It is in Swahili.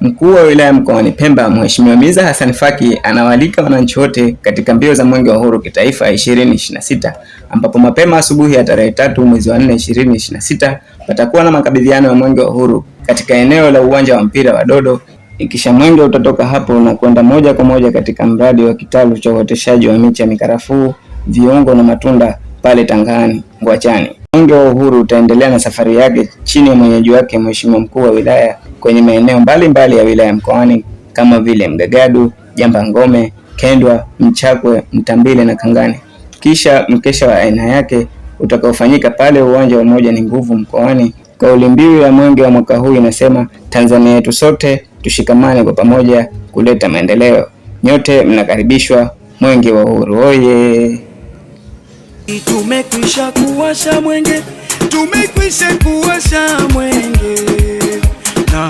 Mkuu wa wilaya mkoani Pemba Mheshimiwa Miza Hassan Faki anawaalika wananchi wote katika mbio za Mwenge wa Uhuru kitaifa 2026 ambapo mapema asubuhi ya tarehe 3 mwezi wa 4 2026 patakuwa na makabidhiano ya Mwenge wa Uhuru katika eneo la uwanja wa mpira wa Dodo. Ikisha mwenge utatoka hapo na kwenda moja kwa moja katika mradi wa kitalu cha uoteshaji wa miche ya mikarafuu, viungo na matunda pale Tangani Ngwachani. Mwenge wa Uhuru utaendelea na safari yake chini ya mwenyeji wake Mheshimiwa Mkuu wa Wilaya kwenye maeneo mbalimbali ya wilaya mkoani kama vile Mgagadu, Jamba Ngome, Kendwa, Mchakwe, Mtambile na Kangani. Kisha mkesha wa aina yake utakaofanyika pale uwanja wa Umoja ni Nguvu mkoani. Kauli mbiu ya mwenge wa mwaka huu inasema Tanzania yetu sote tushikamane kwa pamoja kuleta maendeleo. Nyote mnakaribishwa Mwenge wa Uhuru oye! Tumekwisha kuwasha mwenge, tumekwisha kuwasha mwenge na